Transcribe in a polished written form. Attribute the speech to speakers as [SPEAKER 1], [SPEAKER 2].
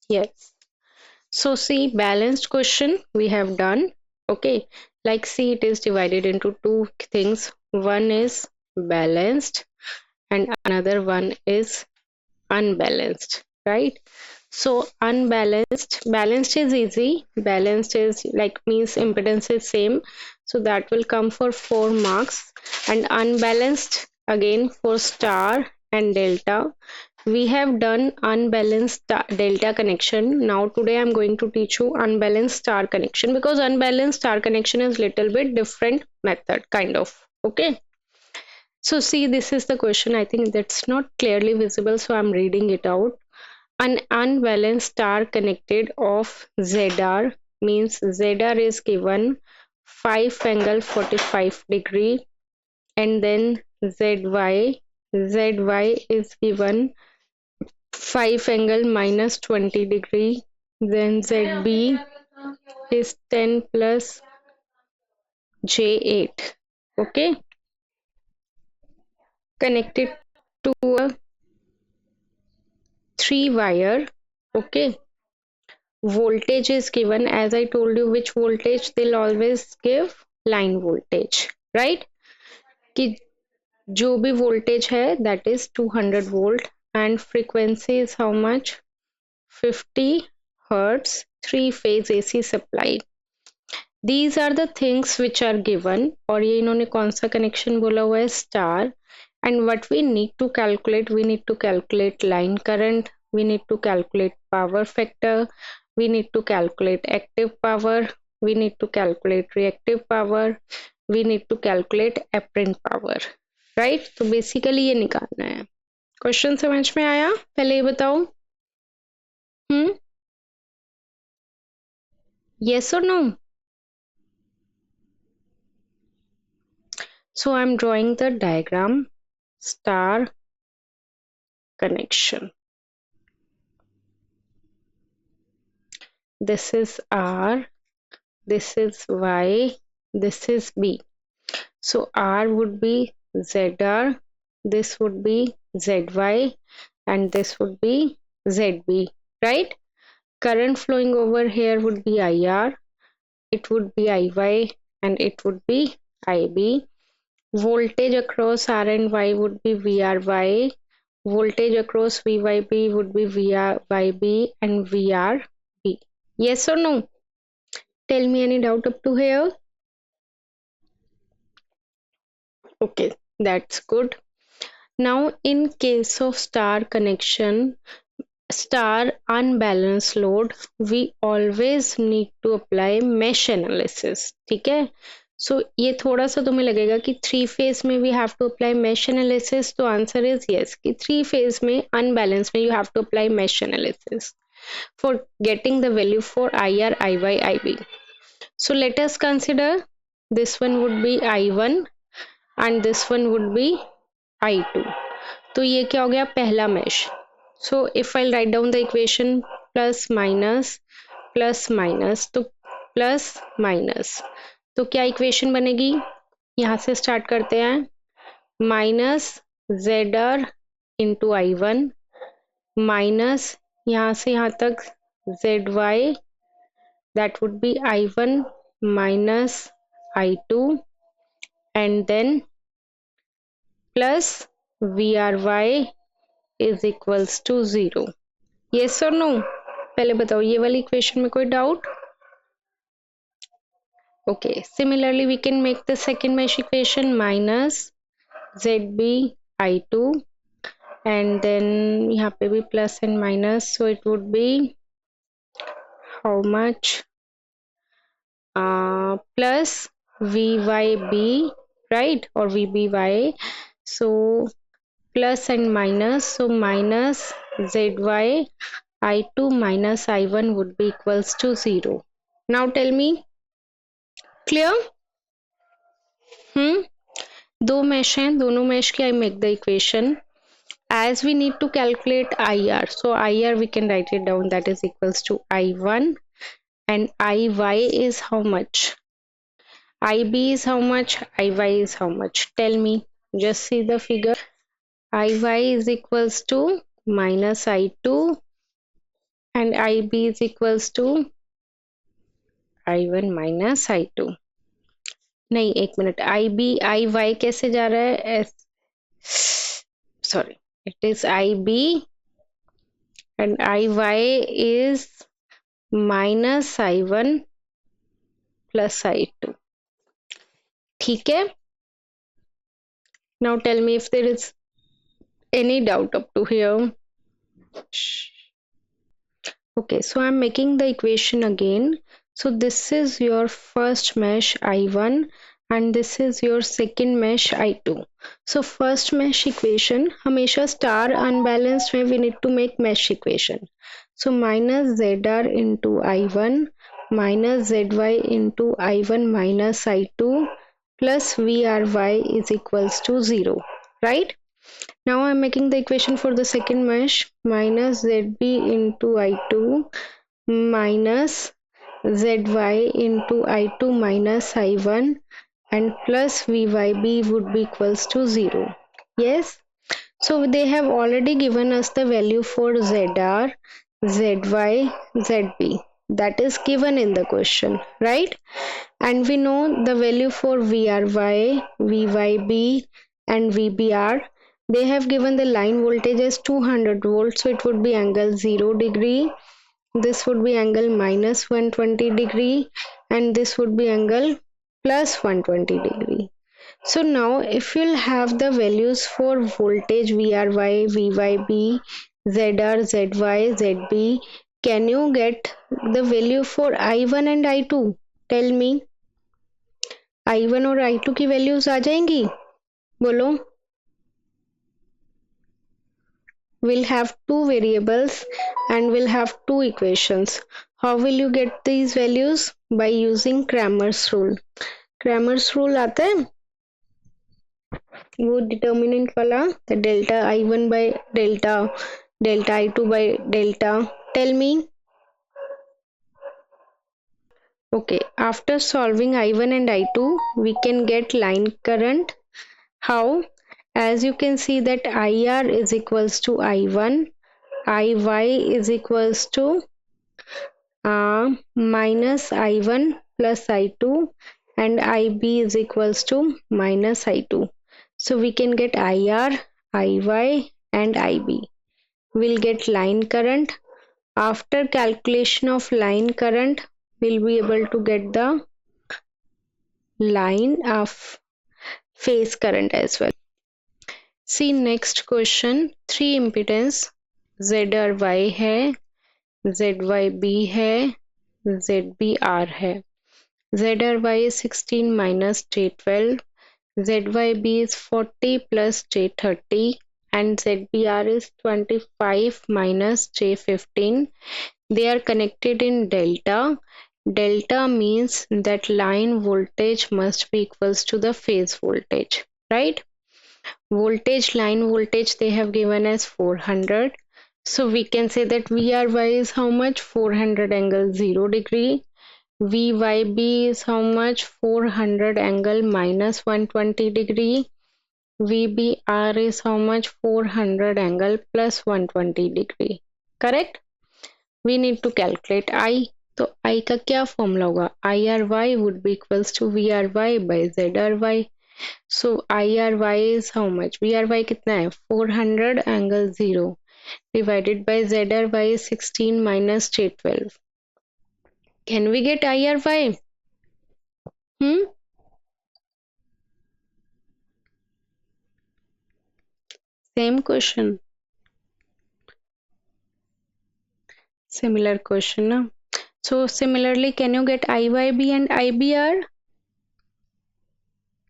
[SPEAKER 1] Yes. So see, balanced question we have done. Okay. Like see, it is divided into two things. One is balanced and another one is unbalanced, right? So unbalanced, balanced is easy. Balanced is like means impedance is same. So that will come for 4 marks. And unbalanced again for star and delta. We have done unbalanced delta connection. Now today I'm going to teach you unbalanced star connection, because unbalanced star connection is little bit different method kind of. Okay. So see, this is the question. I think that's not clearly visible, so I'm reading it out. An unbalanced star connected of ZR means ZR is given 5 angle 45 degree, and then ZY is given 5 angle minus 20 degree, then ZB is 10 plus J8. Okay, connected to a 3 wire. Okay, voltage is given, as I told you which voltage they'll always give, line voltage, right? कि जो भी voltage है that is 200 volt, and frequency is how much, 50 hertz, 3 phase AC supply. These are the things which are given. और ये इन्होंने कौन सा connection बोला हुआ है, star. And what we need to calculate, we need to calculate line current, we need to calculate power factor, we need to calculate active power, we need to calculate reactive power, we need to calculate apparent power, right? तो basically ये निकालना है. Question समझ में आया? पहले ये बताओ. Yes or no? So I'm drawing the diagram. Star connection. This is R, this is Y, this is B. So R would be ZR, this would be ZY, and this would be ZB, right? Current flowing over here would be IR, it would be IY, and it would be IB. Voltage across R and Y would be VRY, voltage across VYB would be VRYB and VRB. Yes or no? Tell me any doubt up to here. Okay, that's good. Now in case of star connection, star unbalanced load, we always need to apply mesh analysis. ठीक है? So ये थोड़ा सा तुम्हें लगेगा कि 3 phase में we have to apply mesh analysis. तो answer is yes, कि 3 phase में unbalanced में you have to apply mesh analysis for getting the value for IR, IY, IB. So let us consider this one would be I1 and this one would be I2. तो ये क्या हो गया, पहला mesh. So if I'll write down the equation, plus minus तो plus minus, तो क्या equation बनेगी, यहाँ से start करते हैं, minus ZR into I1 minus यहाँ से यहाँ तक ZY, that would be I1 minus I2, and then plus VRY is equals to 0. Yes or no? पहले बताओ ये वाली इक्वेशन में कोई doubt? Okay, similarly we can make the second mesh equation, minus ZB I2, and then यहाँ पे भी plus and minus, so it would be how much, plus VYB, right, or VBY, so plus and minus, so minus ZY I2 minus I1 would be equals to 0. Now tell me, clear? दो mesh हैं, दोनों mesh के I make the equation. As we need to calculate IR, so IR we can write it down, that is equals to I1, and IY is how much, IB is how much, IY is how much? Tell me, just see the figure. IY is equals to minus I2 and IB is equals to I1 minus I2. नहीं एक minute, IB IY कैसे जा रहा है, sorry, it is IB and IY is minus I1 plus I2. ठीक है. Now tell me if there is any doubt up to here. Okay, so I'm making the equation again. So this is your first mesh I1 and this is your second mesh I2. So first mesh equation, हमेशा star unbalanced में we need to make mesh equation. So minus ZR into I1 minus ZY into I1 minus I2 plus VRY is equals to 0, right? Now I'm making the equation for the second mesh, minus ZB into I2 minus ZY into I2 minus I1 and plus VYB would be equals to 0. Yes. So they have already given us the value for ZR, ZY, ZB. That is given in the question, right? And we know the value for VRY, VYB and VBR. They have given the line voltage as 200 volts, so it would be angle 0 degree. This would be angle minus 120 degree and this would be angle plus 120 degree. So now if you'll have the values for voltage VRY, VYB, ZR, ZY, ZB, can you get the value for I1 and I2? Tell me. I1 और I2 की values आ जाएंगी, बोलो. We'll have two variables and we'll have two equations. How will you get these values? By using Cramer's rule. Cramer's rule आता है वो determinant वाला, the delta I1 by delta, delta I2 by delta. Tell me. Okay, after solving I1 and I2 we can get line current. How? As you can see that IR is equals to I1, IY is equals to minus I1 plus I2 and IB is equals to minus I2. So we can get IR, IY and IB. We'll get line current. After calculation of line current, we'll be able to get the line of phase current as well. See next question, 3 impedance ZRY है, ZYB है, ZBR है. ZRY is 16 minus J12, ZYB is 40 plus J30 and ZBR is 25 minus J15. They are connected in delta. Delta means that line voltage must be equals to the phase voltage, right? Voltage, line voltage they have given as 400. So we can say that VRY is how much? 400 angle 0 degree. VYB is how much? 400 angle minus 120 degree. VBR is how much? 400 angle plus 120 degree. Correct? We need to calculate I. तो I का क्या formula होगा? IRY would be equals to VRY by ZRY. So IRY is how much? VRY कितना है? 400 angle 0 divided by ZRY is 16 minus J12. Can we get IRY? Same question. Similar question, na? So similarly, can you get IYB and IBR?